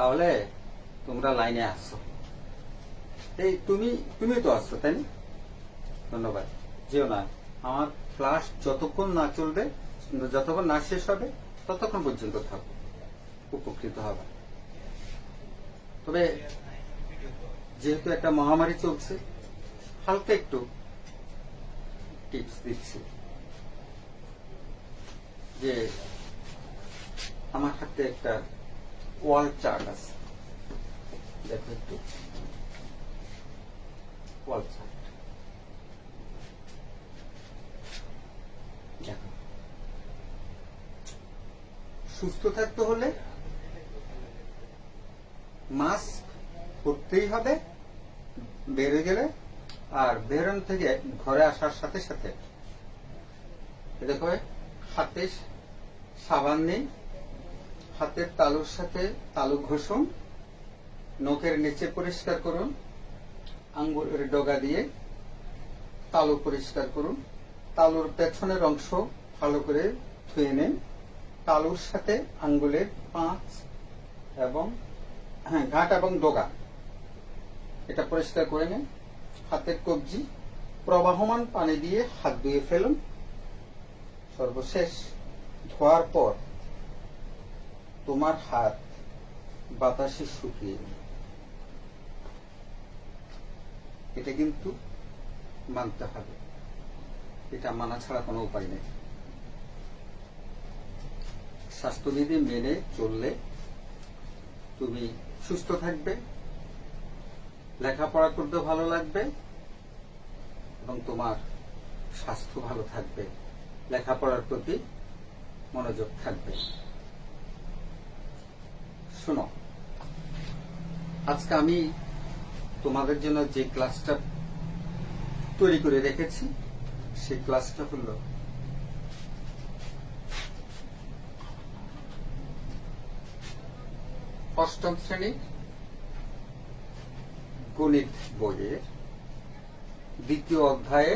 তাহলে তোমরা লাইনে আসছো, এই তুমি তো আসছো, তাই না? ধন্যবাদ। যেও না, আমার ক্লাস যতক্ষণ না চলবে, যতক্ষণ না শেষ হবে ততক্ষণ পর্যন্ত থাকো, উপকৃত হবে। তবে যেহেতু একটা মহামারী চলছে, হালকা একটু টিপস দিচ্ছি যে আমার হাতে একটা ওয়াল চার্ট আছে, দেখো একটু ওয়াল চার্ট দেখো। সুস্থ থাকতে হলে মাস্ক পরতেই হবে বেরোয় গেলে, আর বেরোনো থেকে ঘরে আসার সাথে সাথে দেখো হাতে সাবান নেই, হাতের তালুর সাথে তালু ঘষুন, নখের নিচে পরিষ্কার করুন, আঙ্গুলের ডগা দিয়ে তালু পরিষ্কার করুন, তালুর পেছনের অংশ ভালো করে ধুয়ে নিন, তালুর সাথে আঙ্গুলের পাঁচ এবং ঘাট এবং ডগা এটা পরিষ্কার করে নিন। হাতের কবজি প্রবাহমান পানি দিয়ে হাত ধুয়ে ফেলুন। সর্বশেষ ধোয়ার পর তোমার হাত বাতাসে শুকিয়ে নিন। এটা কিন্তু মানতে হবে, এটা মানা ছাড়া কোনো উপায় নেই। স্বাস্থ্যবিধি মেনে চললে তুমি সুস্থ থাকবে, লেখাপড়া করতে ভালো লাগবে এবং তোমার স্বাস্থ্য ভালো থাকবে, লেখাপড়ার প্রতি মনোযোগ থাকবে। শোনো, আজকে আমি তোমাদের জন্য যে ক্লাসটা তৈরি করে রেখেছি সেই ক্লাসটা হলো অষ্টম শ্রেণীর গণিত বইয়ের দ্বিতীয় অধ্যায়ে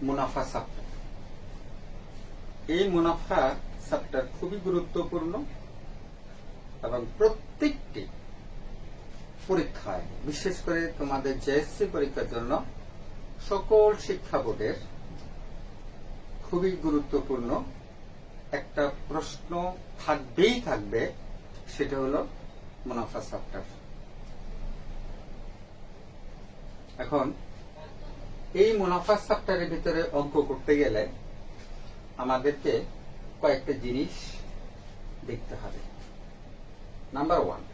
মুনাফা চ্যাপ্টার। এই মুনাফা চ্যাপ্টার খুবই গুরুত্বপূর্ণ এবং প্রত্যেকটি পরীক্ষায়, বিশেষ করে তোমাদের জেএসসি পরীক্ষার জন্য সকল শিক্ষা বোর্ডের খুবই গুরুত্বপূর্ণ একটা প্রশ্ন থাকবেই থাকবে, সেটা হলো মুনাফা চ্যাপ্টার। এখন এই মুনাফা চ্যাপ্টারের ভিতরে অঙ্ক করতে গেলে আমাদেরকে কয়েকটা জিনিস দেখতে হবে। নাম্বার 1,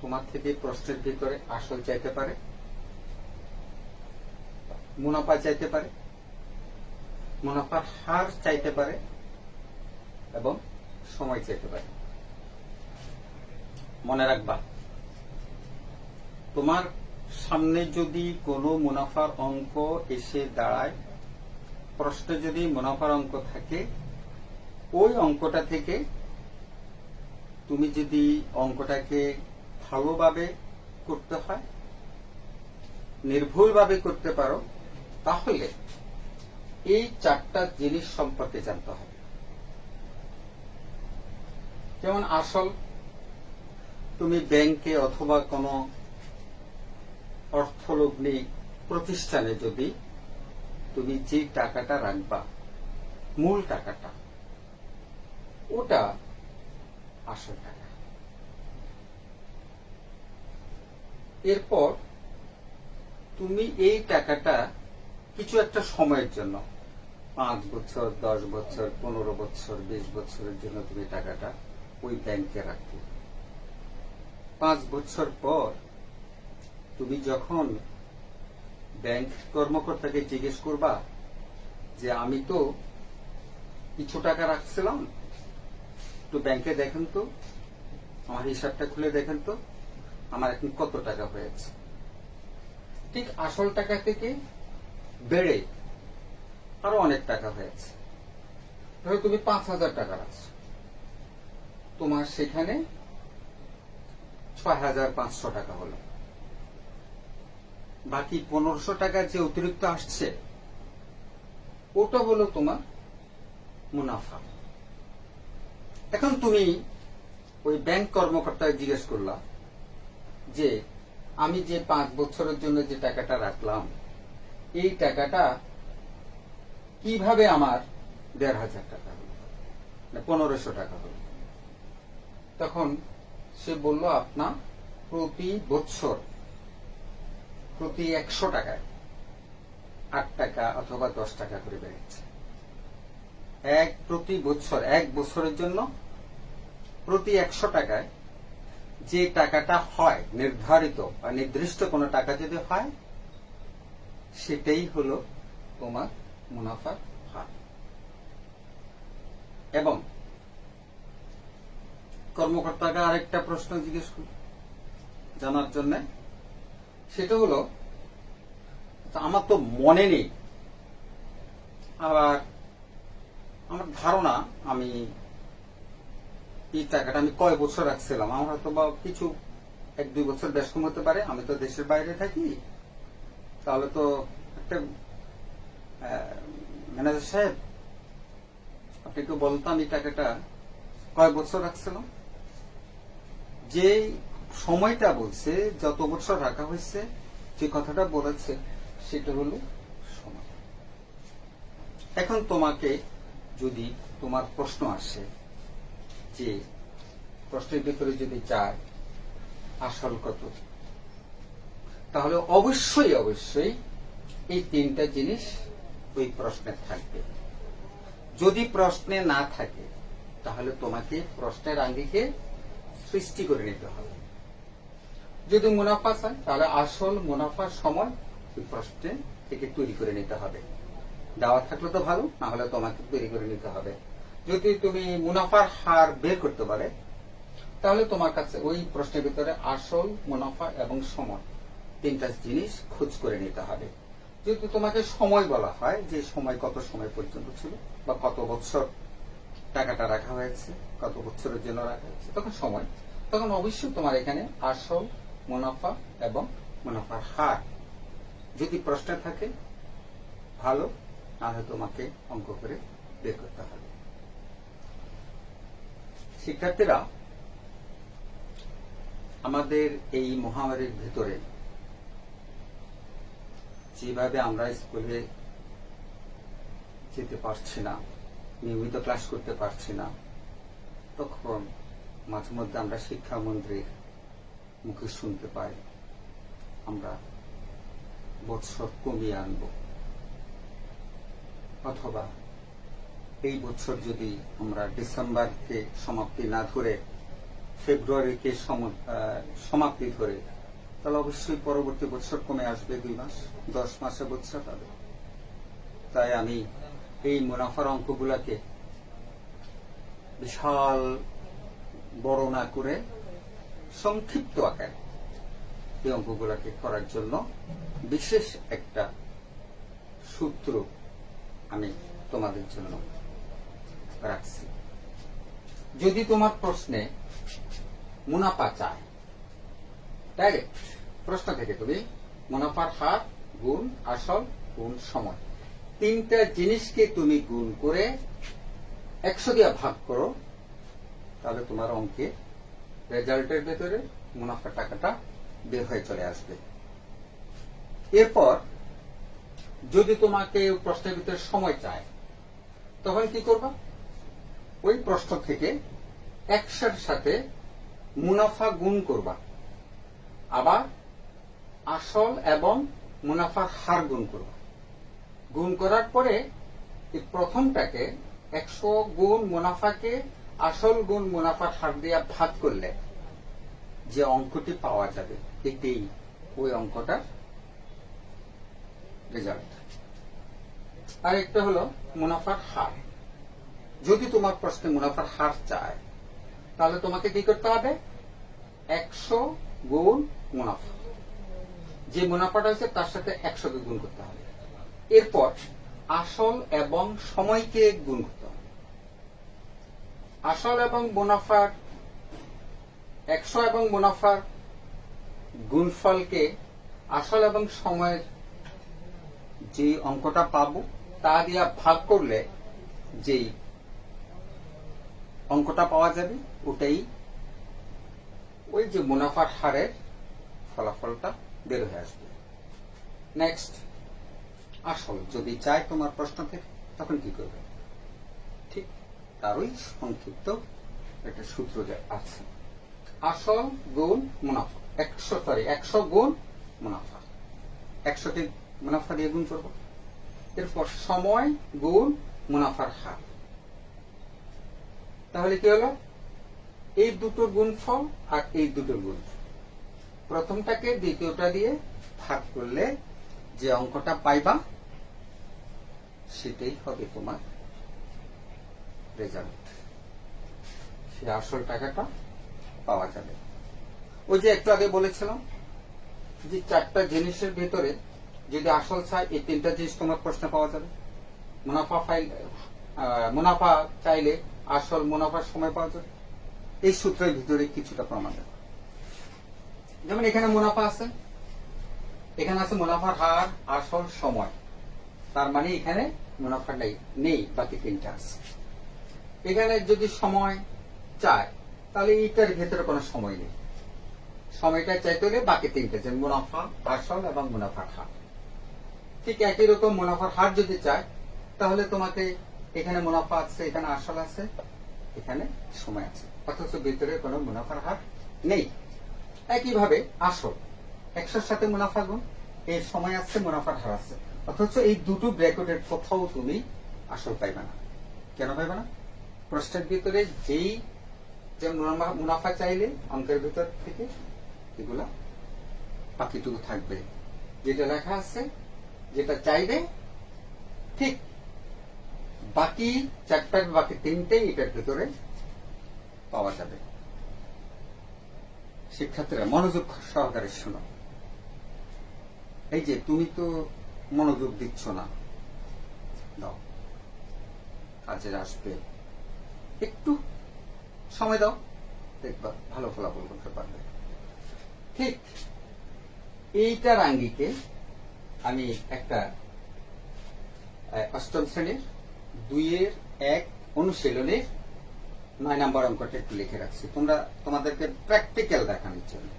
তোমার থেকে প্রশ্নের ভিতরে আসল চাইতে পারে, মুনাফা চাইতে পারে, মুনাফার হার চাইতে পারে এবং সময় চাইতে পারে। মনে রাখবা, তোমার সামনে যদি কোনো মুনাফার অঙ্ক এসে দাঁড়ায়, প্রশ্নে যদি মুনাফার অঙ্ক থাকে, ওই অঙ্কটা থেকে তুমি যদি অঙ্কটাকে ভালোভাবে করতে হয়, নির্ভুলভাবে করতে পারো, তাহলে এই 4টা জিনিস সম্পর্কে জানতে হবে। যেমন আসল, তুমি ব্যাংকে অথবা কোনো অর্থলগ্নি প্রতিষ্ঠানে যদি তুমি যে টাকাটা রাখবা, মূল টাকাটা, ওটা আসল টাকা। এরপর তুমি এই টাকাটা কিছু একটা সময়ের জন্য, 5 বছর, 10 বছর, 15 বছর, 20 বছরের জন্য তুমি টাকাটা ওই ব্যাংকে রাখবে। 5 বছর পর তুমি যখন ব্যাংক কর্মকর্তাকে জিজ্ঞেস করবা যে আমি তো কিছু টাকা রাখছিলাম, তো ব্যাংকে দেখেন তো, আমার হিসাবটা খুলে দেখেন তো আমার এখন কত টাকা হয়েছে। ঠিক আসল টাকা থেকে বেড়ে আরো অনেক টাকা হয়েছে। ধরো তুমি 5,000 টাকা রাখছো, তোমার সেখানে 6,500 টাকা হলো। বাকি 1500 টাকা যে অতিরিক্ত আসছে, ওটা হলো তোমার মুনাফা। এখন তুমি ওই ব্যাংক কর্মকর্তাকে জিজ্ঞেস করলাম যে আমি যে 5 বছরের জন্য যে টাকাটা রাখলাম এই টাকাটা কিভাবে আমার 1,500 টাকা হলো, 1,500 টাকা হলো। তখন সে বলল আপনার প্রতি বছর প্রতি 100 টাকায় 8 টাকা অথবা 10 টাকা করে বেড়েছে। প্রতি বছর 1 বছরের জন্য প্রতি 100 টাকায় যে টাকাটা হয় নির্ধারিত বা নির্দিষ্ট কোনো টাকা যদি হয় সেটাই হলো তোমার মুনাফার হার। এবং কর্মকর্তাকে আরেকটা প্রশ্ন জিজ্ঞেস করি জানার জন্য, সেটা হলো আমার তো মনে নেই, আবার আমার ধারণা আমি এই টাকাটা আমি কয় বছর রাখছিলাম, আমার হয়তো বা কিছু 1-2 বছর বেশ কম হতে পারে, আমি তো দেশের বাইরে থাকি। তাহলে তো একটা ম্যানেজার সাহেব আপনি একটু বলতাম এই টাকাটা কয় বছর রাখছিলাম। যে সময়টা বলছে যত বছর রাখা হয়েছে, যে কথাটা বলেছে সেটা হলো সময়। এখন তোমাকে যদি তোমার প্রশ্ন আসে যে প্রশ্নের ভিতরে যদি চায় আসল কত, তাহলে অবশ্যই অবশ্যই এই 3টা জিনিস ওই প্রশ্নে থাকবে। যদি প্রশ্নে না থাকে তাহলে তোমাকে প্রশ্নের আঙ্গিকে সৃষ্টি করে নিতে হবে। যদি মুনাফা চায় তাহলে আসল মুনাফার সময় ওই প্রশ্নে থেকে তৈরি করে নিতে হবে। দেওয়া থাকলে তো ভালো, না হলে তোমাকে তৈরি করে নিতে হবে। যদি তুমি মুনাফার হার বের করতে পারে তাহলে তোমার কাছে ওই প্রশ্নের ভিতরে আসল, মুনাফা এবং সময় 3টা জিনিস খোঁজ করে নিতে হবে। যদি তোমাকে সময় বলা হয় যে সময় কত সময় পর্যন্ত ছিল বা কত বছর টাকাটা রাখা হয়েছে, কত বছরের জন্য রাখা হয়েছে, তখন সময়, তখন অবশ্যই তোমার এখানে আসল, মুনাফা এবং মুনাফার হার যদি প্রশ্নে থাকে ভালো, না হলে তোমাকে অঙ্ক করে বের করতে হবে। শিক্ষার্থীরা, আমাদের এই মহামারীর ভিতরে যেভাবে আমরা স্কুলে যেতে পারছি না, নিয়মিত ক্লাস করতে পারছি না, তখন মাঝে মধ্যে আমরা শিক্ষামন্ত্রীর মুখে শুনতে পাই আমরা বছর কমিয়ে আনব, অথবা এই বছর যদি আমরা ডিসেম্বরকে সমাপ্তি না ধরে ফেব্রুয়ারিকে সমাপ্তি ধরে, তাহলে অবশ্যই পরবর্তী বছর কমে আসবে 2 মাস, 10 মাসে বছর হবে। তাই আমি এই মুনাফার অঙ্কগুলাকে বিশাল বড় না করে সংক্ষিপ্ত আকারে এই অঙ্কগুলাকে করার জন্য বিশেষ একটা সূত্র আমি তোমাদের জন্য রাখছি। যদি তোমার প্রশ্নে মুনাফা চায়, ডাইরেক্ট প্রশ্ন থেকে তুমি মুনাফার হার গুণ আসল গুণ সময় 3টা জিনিসকে তুমি গুণ করে 100 দিয়ে ভাগ করো, তাহলে তোমার অঙ্কে রেজাল্টের ভেতরে মুনাফার টাকাটা বের হয়ে চলে আসবে। এরপর যদি তোমাকে প্রশ্নের ভিতরে সময় চায়, তখন কি করবা? ওই প্রশ্ন থেকে 100-র সাথে মুনাফা গুণ করবা, আবার আসল এবং মুনাফার হার গুণ করবা। গুণ করার পরে এই প্রথমটাকে 100 গুণ মুনাফাকে আসল গুণ মুনাফার হার দিয়ে ভাগ করলে যে অঙ্কটি পাওয়া যাবে এটাই ওই অঙ্কটার রেজাল্ট। আর একটা হলো মুনাফার হার। যদি তোমার প্রশ্নে মুনাফার হার চায়, তাহলে তোমাকে কি করতে হবে? 100 গুণ মুনাফা, যে মুনাফাটা হয়েছে তার সাথে 100 কে গুণ করতে হবে। এরপর আসল এবং সময়কে গুণ করতে হবে। আসল এবং মুনাফার 100 এবং মুনাফার গুণফলকে আসল এবং সময়ের যে অঙ্কটা পাবো তা দিয়ে ভাগ করলে যেই অঙ্কটা পাওয়া যাবে ওটাই ওই যে মুনাফার হারের ফলাফলটা বের হয়ে আসবে। নেক্সট, আসল যদি চাই তোমার প্রশ্ন থেকে, তখন কি করবে? ঠিক তারই সংক্ষিপ্ত একটা সূত্র যে আছে, আসল গুণ মুনাফা। 100 গুণ মুনাফা, 100কে মুনাফা দিয়ে গুণ করবো। এরপর সময় গুণ মুনাফার হার। তাহলে কি হলো? এই দুটোর গুণফল আর এই দুটোর গুণফল, প্রথমটাকে দ্বিতীয়টা দিয়ে ভাগ করলে যে অঙ্কটা পাইবা সেটাই হবে তোমার রেজাল্ট। সে আসল টাকাটা পাওয়া যাবে। ওই যে একটু আগে বলেছিলাম যে 4টা জিনিসের ভিতরে যদি আসল চাই, এই 3টা জিনিস তোমার প্রশ্ন পাওয়া যাবে। মুনাফা চাইলে আসল, মুনাফার সময় পাওয়া যাবে। এই সূত্রের ভিতরে কিছুটা প্রমাণ দেবে। যেমন এখানে মুনাফা আছে, এখানে আছে মুনাফার হার, আসল, সময়। তার মানে এখানে মুনাফা নেই, বাকি 3টা আছে। এখানে যদি সময় চায়, তাহলে এইটার ভেতরে কোনো সময় নেই। সময়টা চাইতে হলে বাকি 3টা, যে মুনাফা, আসল এবং মুনাফার হার। ঠিক একই রকম মুনাফার হার যদি চায়, তাহলে তোমাকে এখানে মুনাফা আছে, এখানে আসল আছে, এখানে সময় আছে, অথচ ভিতরে কোনো মুনাফার হার নেই। একইভাবে আসল 100-র সাথে মুনাফা গুণ, এই সময় আছে, মুনাফার হার আছে, অথচ এই দুটো ব্র্যাকেটের কোথাও তুমি আসল পাইবে না। কেন পাইবে না? প্রশ্নের ভিতরে যেই যে মুনাফা চাইলে অঙ্কের ভিতর থেকে এগুলা বাকিটুকু থাকবে, যেটা লেখা আছে, যেটা চাইবে, ঠিক বাকি 4টার বাকি 3টেই এটার ভিতরে পাওয়া যাবে। শিক্ষার্থীরা মনোযোগ সহকারে শোনো। এই যে তুমি তো মনোযোগ দিচ্ছ না, দাও, কাজে আসবে। একটু সময় দাও, দেখবা ভালো ফলাফল করতে পারবে। ঠিক এইটার আঙ্গিকে আমি একটা 8ম শ্রেণীর 2-এর-1 অনুশীলনের 9 নম্বর অঙ্কটা একটু লিখে রাখছি তোমাদেরকে প্র্যাকটিক্যাল দেখানোর জন্য।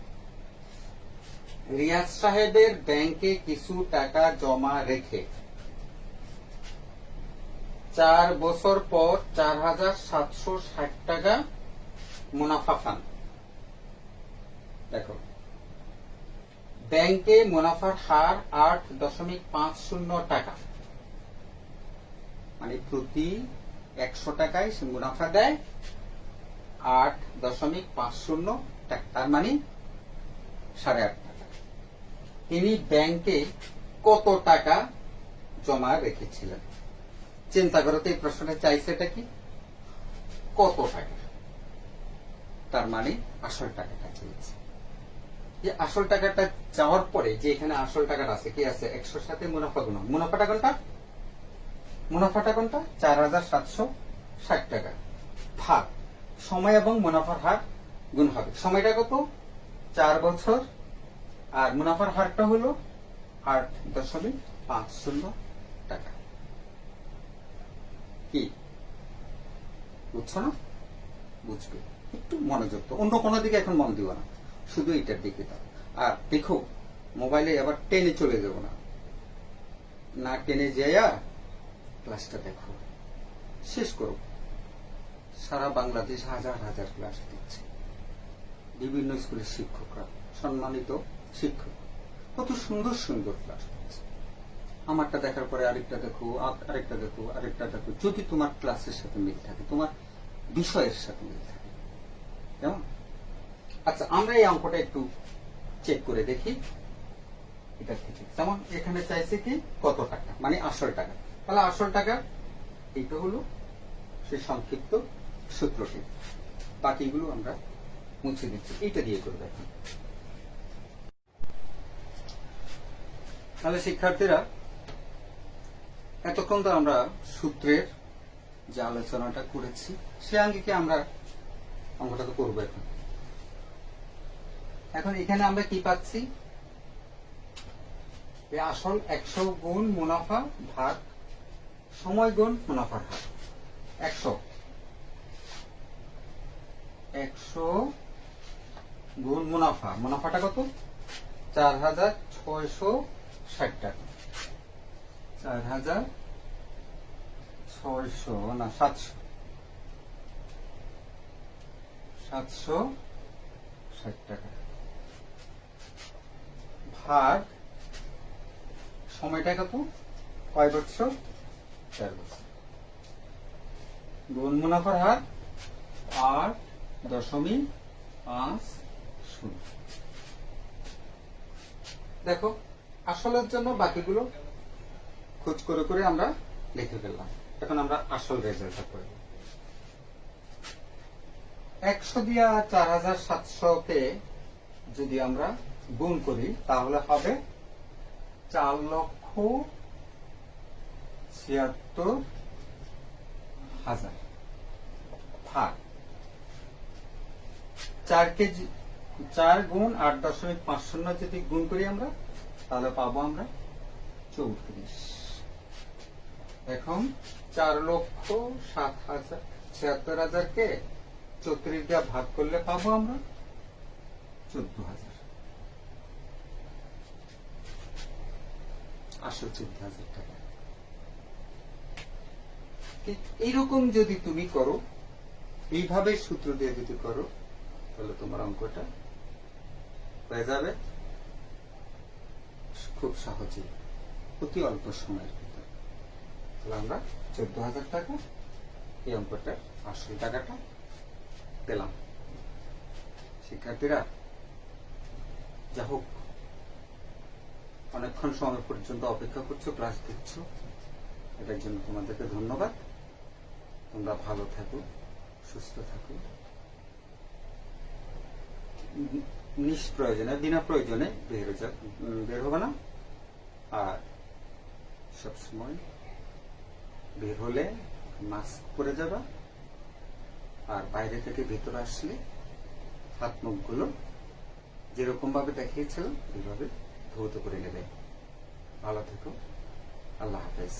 রিয়াজ সাহেবের ব্যাংকে কিছু টাকা জমা রেখে 4 বছর পর 4,760 টাকা মুনাফা পান। দেখো, ব্যাংকে মুনাফার হার 8.50 টাকা, মানে প্রতি 100 টাকায় সে মুনাফা দেয় 8.50 টাকা, তার মানে 8.5 টাকা। তিনি ব্যাংকে কত টাকা জমা রেখেছিলেন? চিন্তা করো তো, এই প্রশ্নটা চাইছে এটা কি? কত টাকা? তার মানে আসল টাকাটা চেয়েছে। যে আসল টাকাটা চাওয়ার পরে যে এখানে আসল টাকাটা আছে, কি আছে? 100-র সাথে মুনাফা গুণ। মুনাফাটা কোনটা? 4,760 টাকা ভাগ সময় এবং মুনাফার হার গুণ হবে। সময়টা কত? 4 বছর, আর মুনাফার হারটা হলো 8.50 টাকা। কি বুঝছো না? বুঝবে, একটু মনোযোগ তো, অন্য কোনো দিকে এখন মন দিও না, শুধু এটার দিকে দাও। আর দেখো, মোবাইলে আবার টেনে চলে যাবো না, না টেনে যাইয়া ক্লাসটা দেখো, শেষ করো। সারা বাংলাদেশ হাজার হাজার ক্লাস দিচ্ছে, বিভিন্ন স্কুলের শিক্ষকরা, সম্মানিত শিক্ষক, কত সুন্দর সুন্দর ক্লাস দিচ্ছে। আমারটা দেখার পরে আরেকটা দেখো, আরেকটা দেখো, আরেকটা দেখো, যদি তোমার ক্লাসের সাথে মিল থাকে, তোমার বিষয়ের সাথে মিল থাকে। কেমন? আচ্ছা, আমরা এই অঙ্কটা একটু চেক করে দেখি এটা থেকে। যেমন এখানে চাইছে কি কত টাকা, মানে আসল টাকা। তাহলে আসল টাকা এইটা হলো সেই সংক্ষিপ্ত সূত্রটি, বাকিগুলো আমরা মুছে দিচ্ছি, এইটা দিয়ে করবে এখন। তাহলে শিক্ষার্থীরা, এতক্ষণ তো আমরা সূত্রের যে আলোচনাটা করেছি সে আঙ্গিকে আমরা অঙ্কটা তো করবো এখন। এখন এখানে আমরা কি পাচ্ছি? আসল 100 গুণ মুনাফা ভাগ সময় গুণ মুনাফার হার। 100 গুণ মুনাফা, মুনাফাটা কত? 4,660 টাকা। 4,600 না 760 টাকা ভাগ সময়টা কত? কয় বছর? 4 বছর। গুণ মুনাফার হার 8.50। দেখো আসলের জন্য বাকিগুলো খোঁজ করে করে আমরা লিখে ফেললাম। এখন আমরা আসল রেজাল্টটা করব। 100 দিয়া 4,700 কে যদি আমরা গুণ করি তাহলে হবে 4,76,000 ভাগ 4 কেজি 4 গুণ 8.50 যদি গুণ করি আমরা তাহলে পাবো আমরা 34। এখন 4,76,000 কে 34 দিয়ে ভাগ করলে পাবো আমরা 14,000। আসল 14,000 টাকা। এইরকম যদি তুমি করো, এইভাবে সূত্র দিয়ে যদি করো তাহলে তোমার অঙ্কটা হয়ে যাবে খুব সহজেই, অতি অল্প সময়ের ভিতরে। তাহলে আমরা 14,000 টাকা এই অঙ্কটার আসল টাকাটা পেলাম। শিক্ষার্থীরা যা হোক অনেকক্ষণ সময় পর্যন্ত অপেক্ষা করছো, ক্লাস দিচ্ছ, এটার জন্য তোমাদেরকে ধন্যবাদ। তোমরা ভালো থাকো, সুস্থ থাকো, নিষ্প্রয়োজনে বিনা প্রয়োজনে বের হবে না। আর সবসময় বের হলে মাস্ক পরে যাবা, আর বাইরে থেকে ভেতরে আসলে হাত মুখগুলো যেরকম ভাবে দেখিয়েছিল এইভাবে ধৌত করে নেবে। ভালো থেকো, আল্লাহ হাফেজ।